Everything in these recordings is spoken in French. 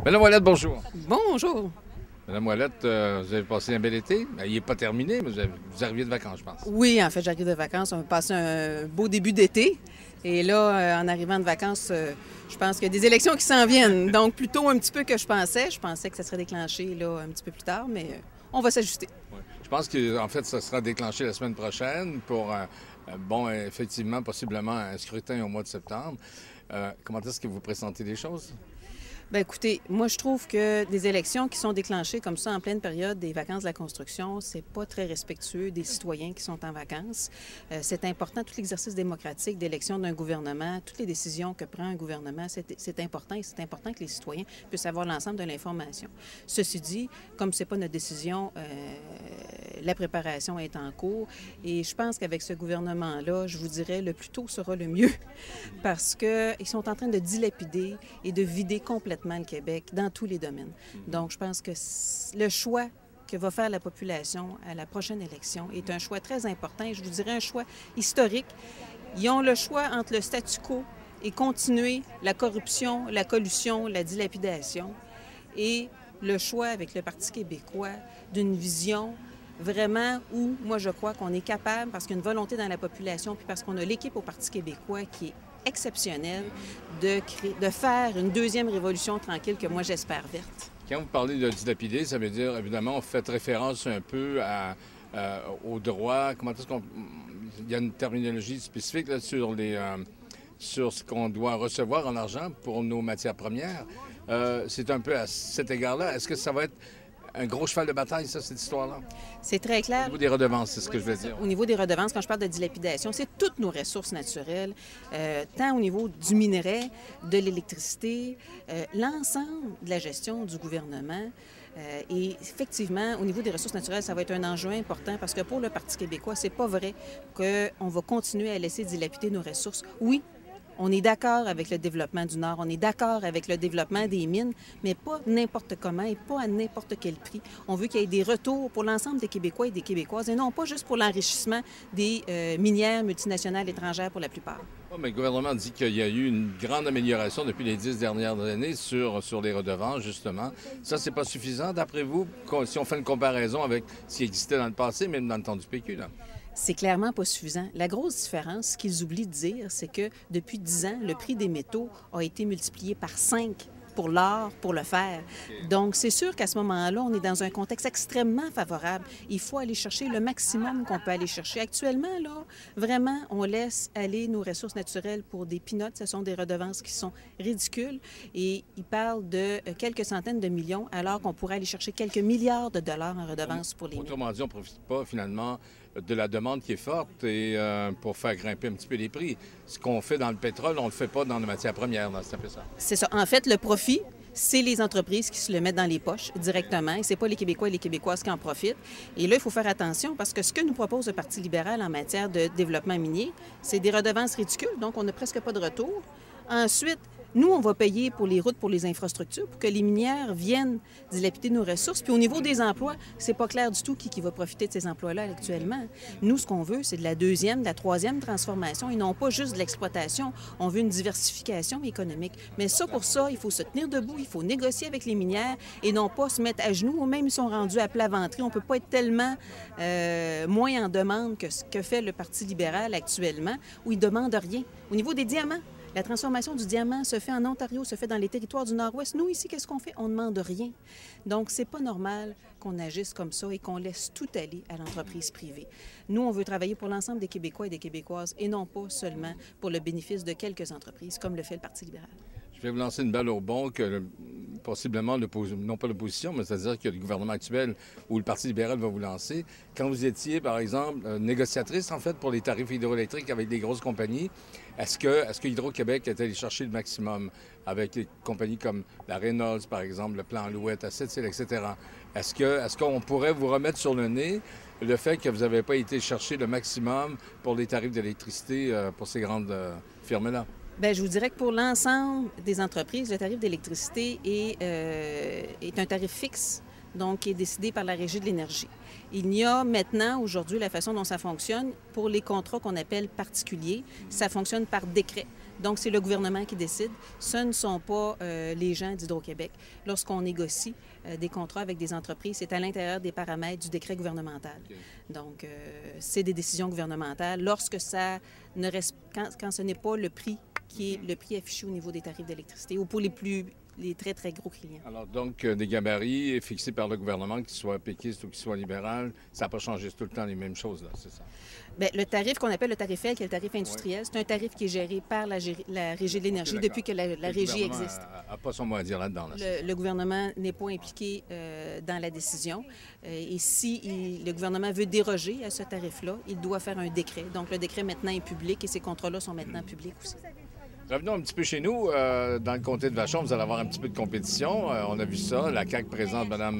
Madame Ouellette, bonjour. Bonjour. Madame Ouellette, vous avez passé un bel été. Il n'est pas terminé, mais vous arrivez de vacances, je pense. Oui, en fait, j'arrive de vacances. On a passé un beau début d'été. Et là, en arrivant de vacances, je pense qu'il y a des élections qui s'en viennent. Donc, plutôt un petit peu que je pensais. Je pensais que ça serait déclenché là, un petit peu plus tard, mais on va s'ajuster. Ouais. Je pense qu'en fait, ça sera déclenché la semaine prochaine pour, bon, effectivement, possiblement un scrutin au mois de septembre. Comment est-ce que vous présentez les choses? Bien, écoutez, moi, je trouve que des élections qui sont déclenchées comme ça en pleine période des vacances de la construction, c'est pas très respectueux des citoyens qui sont en vacances. C'est important, tout l'exercice démocratique d'élection d'un gouvernement, toutes les décisions que prend un gouvernement, c'est important et c'est important que les citoyens puissent avoir l'ensemble de l'information. Ceci dit, comme c'est pas notre décision, la préparation est en cours et je pense qu'avec ce gouvernement-là, je vous dirais, le plus tôt sera le mieux parce qu'ils sont en train de dilapider et de vider complètement le Québec dans tous les domaines. Donc, je pense que le choix que va faire la population à la prochaine élection est un choix très important et je vous dirais un choix historique. Ils ont le choix entre le statu quo et continuer la corruption, la collusion, la dilapidation et le choix avec le Parti québécois d'une vision vraiment où, moi, je crois qu'on est capable, parce qu'il y a une volonté dans la population, puis parce qu'on a l'équipe au Parti québécois qui est exceptionnelle, de faire une deuxième révolution tranquille que moi, j'espère verte. Quand vous parlez de dilapider, ça veut dire, évidemment, vous faites référence un peu au droit. Comment est-ce qu'on... Il y a une terminologie spécifique là, sur ce qu'on doit recevoir en argent pour nos matières premières. C'est un peu à cet égard-là. Est-ce que ça va être un gros cheval de bataille, ça, cette histoire-là? C'est très clair. Au niveau des redevances, c'est ce que je veux dire. Au niveau des redevances, quand je parle de dilapidation, c'est toutes nos ressources naturelles, tant au niveau du minerai, de l'électricité, l'ensemble de la gestion du gouvernement. Et effectivement, au niveau des ressources naturelles, ça va être un enjeu important parce que pour le Parti québécois, c'est pas vrai qu'on va continuer à laisser dilapider nos ressources. Oui, on est d'accord avec le développement du Nord, on est d'accord avec le développement des mines, mais pas n'importe comment et pas à n'importe quel prix. On veut qu'il y ait des retours pour l'ensemble des Québécois et des Québécoises et non pas juste pour l'enrichissement des minières multinationales étrangères pour la plupart. Oui, mais le gouvernement dit qu'il y a eu une grande amélioration depuis les 10 dernières années sur les redevances, justement. Ça, c'est pas suffisant, d'après vous, si on fait une comparaison avec ce qui existait dans le passé, même dans le temps du PQ, là? C'est clairement pas suffisant. La grosse différence, ce qu'ils oublient de dire, c'est que depuis 10 ans, le prix des métaux a été multiplié par 5 pour l'or, pour le fer. Donc, c'est sûr qu'à ce moment-là, on est dans un contexte extrêmement favorable. Il faut aller chercher le maximum qu'on peut aller chercher. Actuellement, là, vraiment, on laisse aller nos ressources naturelles pour des peanuts. Ce sont des redevances qui sont ridicules. Et ils parlent de quelques centaines de millions, alors qu'on pourrait aller chercher quelques milliards de dollars en redevances pour les mines. Autrement dit, on ne profite pas, finalement, de la demande qui est forte et pour faire grimper un petit peu les prix. Ce qu'on fait dans le pétrole, on ne le fait pas dans les matières premières, c'est un peu ça. C'est ça. En fait, le profit, c'est les entreprises qui se le mettent dans les poches directement et c'est pas les Québécois et les Québécoises qui en profitent. Et là, il faut faire attention parce que ce que nous propose le Parti libéral en matière de développement minier, c'est des redevances ridicules, donc on n'a presque pas de retour. Ensuite, nous, on va payer pour les routes, pour les infrastructures, pour que les minières viennent dilapider nos ressources. Puis au niveau des emplois, c'est pas clair du tout qui va profiter de ces emplois-là actuellement. Nous, ce qu'on veut, c'est de la deuxième, de la troisième transformation et non pas juste de l'exploitation. On veut une diversification économique. Mais ça, pour ça, il faut se tenir debout, il faut négocier avec les minières et non pas se mettre à genoux ou même ils sont rendus à plat ventré. On ne peut pas être tellement moins en demande que ce que fait le Parti libéral actuellement où il ne demande rien. Au niveau des diamants, la transformation du diamant se fait en Ontario, se fait dans les territoires du Nord-Ouest. Nous, ici, qu'est-ce qu'on fait? On ne demande rien. Donc, c'est pas normal qu'on agisse comme ça et qu'on laisse tout aller à l'entreprise privée. Nous, on veut travailler pour l'ensemble des Québécois et des Québécoises et non pas seulement pour le bénéfice de quelques entreprises, comme le fait le Parti libéral. Je vais vous lancer une balle au bon que possiblement, non pas l'opposition, mais c'est-à-dire que le gouvernement actuel ou le Parti libéral va vous lancer. Quand vous étiez, par exemple, négociatrice, en fait, pour les tarifs hydroélectriques avec des grosses compagnies, est-ce que Hydro-Québec est allé chercher le maximum avec des compagnies comme la Reynolds, par exemple, le Plan Alouette, à Sept-Îles, etc.? Est-ce qu'on pourrait vous remettre sur le nez le fait que vous n'avez pas été chercher le maximum pour les tarifs d'électricité pour ces grandes firmes-là? Bien, je vous dirais que pour l'ensemble des entreprises, le tarif d'électricité est un tarif fixe, donc qui est décidé par la Régie de l'énergie. Il y a maintenant, aujourd'hui, la façon dont ça fonctionne, pour les contrats qu'on appelle particuliers, ça fonctionne par décret. Donc, c'est le gouvernement qui décide. Ce ne sont pas les gens d'Hydro-Québec. Lorsqu'on négocie des contrats avec des entreprises, c'est à l'intérieur des paramètres du décret gouvernemental. Okay. Donc, c'est des décisions gouvernementales. Lorsque ça ne reste, quand ce n'est pas le prix qui est le prix affiché au niveau des tarifs d'électricité ou pour les très, très gros clients. Alors, donc, des gabarits fixés par le gouvernement, qu'ils soient péquistes ou qu'ils soient libéraux, ça n'a pas changé, c'est tout le temps les mêmes choses, là, c'est ça? Bien, le tarif qu'on appelle le tarif L, qui est le tarif industriel, c'est un tarif qui est géré par la Régie de l'énergie depuis que la Régie existe. Le n'a pas son mot à dire là-dedans. Le gouvernement n'est pas impliqué dans la décision. Et si le gouvernement veut déroger à ce tarif-là, il doit faire un décret. Donc, le décret maintenant est public et ces contrats-là sont maintenant publics aussi. Revenons un petit peu chez nous. Dans le comté de Vachon, vous allez avoir un petit peu de compétition. On a vu ça. La CAQ présente Mme...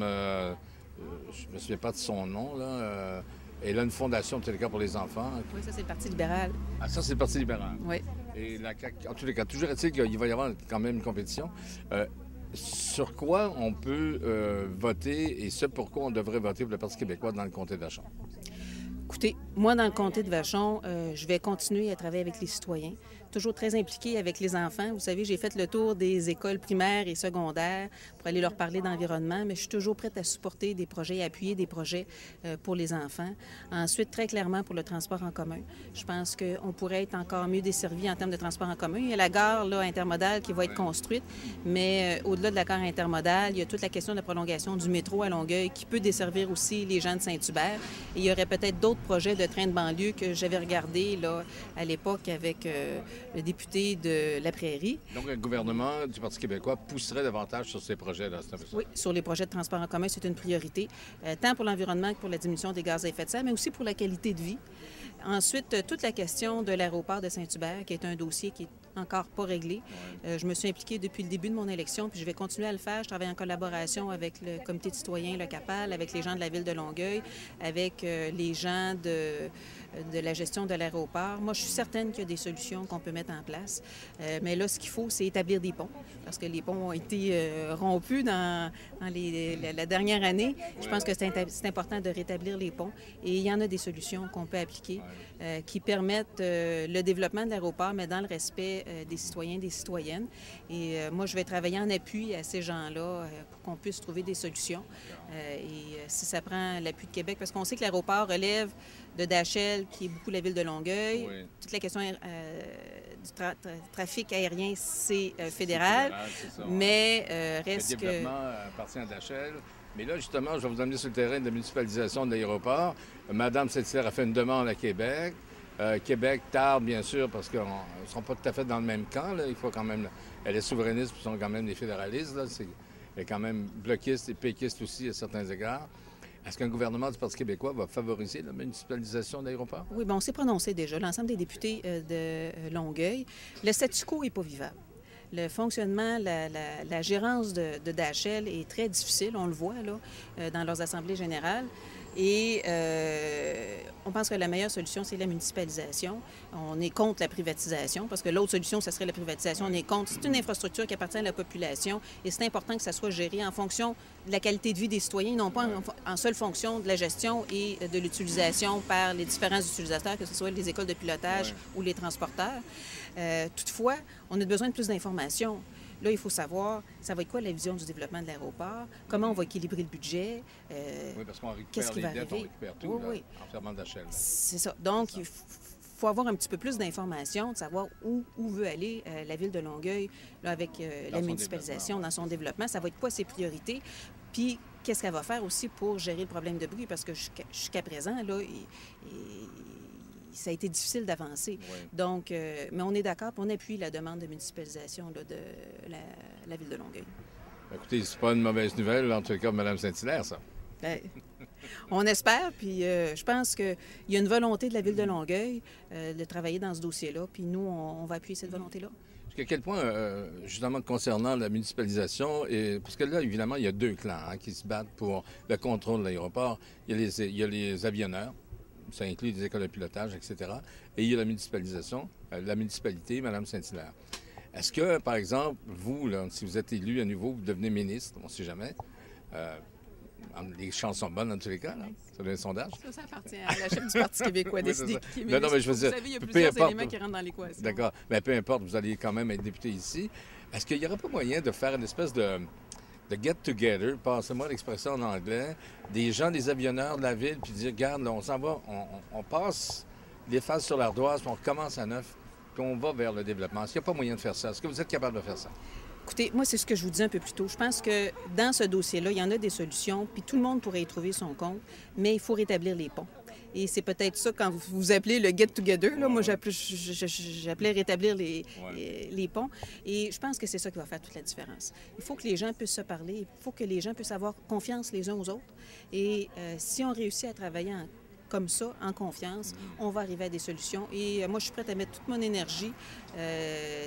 je ne me souviens pas de son nom, là. Elle a une fondation, en tous les cas, pour les enfants. Oui, ça, c'est le Parti libéral. Ah, ça, c'est le Parti libéral? Oui. Et la CAQ, en tous les cas, toujours est-il qu'il va y avoir quand même une compétition. Sur quoi on peut voter et ce pourquoi on devrait voter pour le Parti québécois dans le comté de Vachon? Écoutez, moi, dans le comté de Vachon, je vais continuer à travailler avec les citoyens, toujours très impliquée avec les enfants. Vous savez, j'ai fait le tour des écoles primaires et secondaires pour aller leur parler d'environnement, mais je suis toujours prête à supporter des projets, à appuyer des projets pour les enfants. Ensuite, très clairement, pour le transport en commun. Je pense qu'on pourrait être encore mieux desservi en termes de transport en commun. Il y a la gare là, intermodale qui va être construite, mais au-delà de la gare intermodale, il y a toute la question de la prolongation du métro à Longueuil qui peut desservir aussi les gens de Saint-Hubert. Et il y aurait peut-être d'autres projets de train de banlieue que j'avais regardés là, à l'époque avec le député de la Prairie. Donc, le gouvernement du Parti québécois pousserait davantage sur ces projets-là, c'est un peu ça? Oui, sur les projets de transport en commun, c'est une priorité, tant pour l'environnement que pour la diminution des gaz à effet de serre, mais aussi pour la qualité de vie. Ensuite, toute la question de l'aéroport de Saint-Hubert, qui est un dossier qui est encore pas réglé. Je me suis impliquée depuis le début de mon élection, puis je vais continuer à le faire. Je travaille en collaboration avec le comité de citoyens, le CAPAL, avec les gens de la ville de Longueuil, avec les gens de la gestion de l'aéroport. Moi, je suis certaine qu'il y a des solutions qu'on peut mettre en place. Mais là, ce qu'il faut, c'est établir des ponts, parce que les ponts ont été rompus dans la dernière année. Je pense que c'est important de rétablir les ponts. Et il y en a des solutions qu'on peut appliquer qui permettent le développement de l'aéroport, mais dans le respect des citoyens et des citoyennes. Et moi, je vais travailler en appui à ces gens-là pour qu'on puisse trouver des solutions. Et si ça prend l'appui de Québec, parce qu'on sait que l'aéroport relève de DHL, qui est beaucoup la ville de Longueuil. Oui. Toute la question du trafic aérien, c'est fédéral. C'est ça, mais reste le développement appartient à DHL. Mais là, justement, je vais vous amener sur le terrain de la municipalisation de l'aéroport. Mme Saint-Hilaire a fait une demande à Québec. Québec tarde, bien sûr, parce qu'ils ne sont pas tout à fait dans le même camp. Là. Il faut quand même... Elle est souverainiste, puis ils sont quand même des fédéralistes. Là. Elle est quand même bloquiste et péquiste aussi à certains égards. Est-ce qu'un gouvernement du Parti québécois va favoriser la municipalisation d'aéroports? Oui, bien, on s'est prononcé déjà, l'ensemble des députés de Longueuil. Le statu quo n'est pas vivable. Le fonctionnement, la gérance de DHL est très difficile, on le voit là, dans leurs assemblées générales. Et on pense que la meilleure solution, c'est la municipalisation. On est contre la privatisation, parce que l'autre solution, ce serait la privatisation. On est contre. C'est une infrastructure qui appartient à la population et c'est important que ça soit géré en fonction de la qualité de vie des citoyens, non pas en seule fonction de la gestion et de l'utilisation par les différents utilisateurs, que ce soit les écoles de pilotage ou les transporteurs. Toutefois, on a besoin de plus d'informations. Là, il faut savoir, ça va être quoi la vision du développement de l'aéroport, comment on va équilibrer le budget, oui, parce qu'on récupère les dettes, on récupère tout en fermant DHL. C'est ça. Donc, il faut avoir un petit peu plus d'informations, de savoir où veut aller la ville de Longueuil là, avec la municipalisation dans son développement. Ça va être quoi ses priorités, puis qu'est-ce qu'elle va faire aussi pour gérer le problème de bruit, parce que jusqu'à présent, là, ça a été difficile d'avancer. Oui. Donc, mais on est d'accord, on appuie la demande de municipalisation là, de la ville de Longueuil. Écoutez, c'est pas une mauvaise nouvelle, en tout cas, Mme Saint-Hilaire, ça. Bien, on espère, puis je pense qu'il y a une volonté de la ville de Longueuil de travailler dans ce dossier-là, puis nous, on va appuyer cette volonté-là. Jusqu'à quel point, justement, concernant la municipalisation, parce que là, évidemment, il y a deux clans qui se battent pour le contrôle de l'aéroport. Il y a les avionneurs, ça inclut des écoles de pilotage, etc. Et il y a la municipalisation, la municipalité, Mme Saint-Hilaire. Est-ce que, par exemple, vous, là, si vous êtes élu à nouveau, vous devenez ministre, on ne sait jamais, Les chances sont bonnes dans tous les cas, là. C'est un sondage. Ça appartient à la chef du Parti québécois Oui, c'est décider ça. qui est Non, ministre. mais je veux dire, Vous savez, il y a peu plusieurs importe. éléments qui rentrent dans l'équation. D'accord. Mais peu importe, vous allez quand même être député ici. Est-ce qu'il n'y aurait pas moyen de faire une espèce de get-together, passez-moi l'expression en anglais, des gens, des avionneurs de la ville, puis dire, regarde, là, on s'en va, on passe les phases sur l'ardoise, puis on recommence à neuf, puis on va vers le développement. Est-ce qu'il n'y a pas moyen de faire ça? Est-ce que vous êtes capable de faire ça? Écoutez, moi, c'est ce que je vous disais un peu plus tôt. Je pense que dans ce dossier-là, il y en a des solutions, puis tout le monde pourrait y trouver son compte, mais il faut rétablir les ponts. Et c'est peut-être ça, quand vous appelez le get-together, là, moi, j'appelais rétablir les ponts. Et je pense que c'est ça qui va faire toute la différence. Il faut que les gens puissent se parler, il faut que les gens puissent avoir confiance les uns aux autres. Et si on réussit à travailler comme ça, en confiance, on va arriver à des solutions. Et moi, je suis prête à mettre toute mon énergie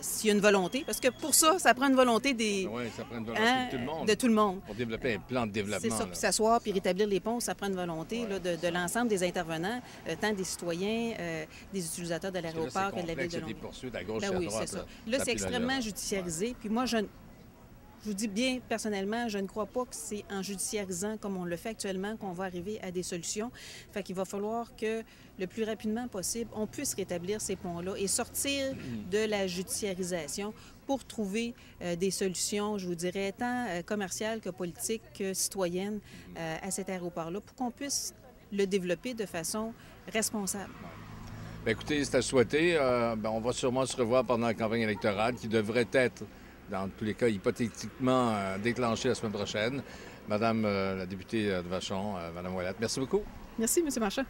s'il y a une volonté. Parce que pour ça, ça prend une volonté Oui, ça prend une volonté de tout le monde. De tout le monde. Pour développer un plan de développement. C'est ça, puis s'asseoir, puis rétablir les ponts, ça prend une volonté là, de l'ensemble des intervenants, tant des citoyens, des utilisateurs de l'aéroport que de la ville de Longueuil. Il y a des poursuites à gauche et Ben à oui, droite. c'est ça. Là, c'est extrêmement judiciarisé. Puis moi, je vous dis bien personnellement, je ne crois pas que c'est en judiciarisant comme on le fait actuellement qu'on va arriver à des solutions. Fait qu'il va falloir que le plus rapidement possible, on puisse rétablir ces ponts-là et sortir de la judiciarisation pour trouver des solutions, je vous dirais, tant commerciales que politiques que citoyennes à cet aéroport-là pour qu'on puisse le développer de façon responsable. Bien, écoutez, c'est à souhaiter. On va sûrement se revoir pendant la campagne électorale qui devrait être, dans tous les cas, hypothétiquement déclenchée la semaine prochaine. Madame la députée de Vachon, Madame Ouellette, merci beaucoup. Merci, M. Marchand.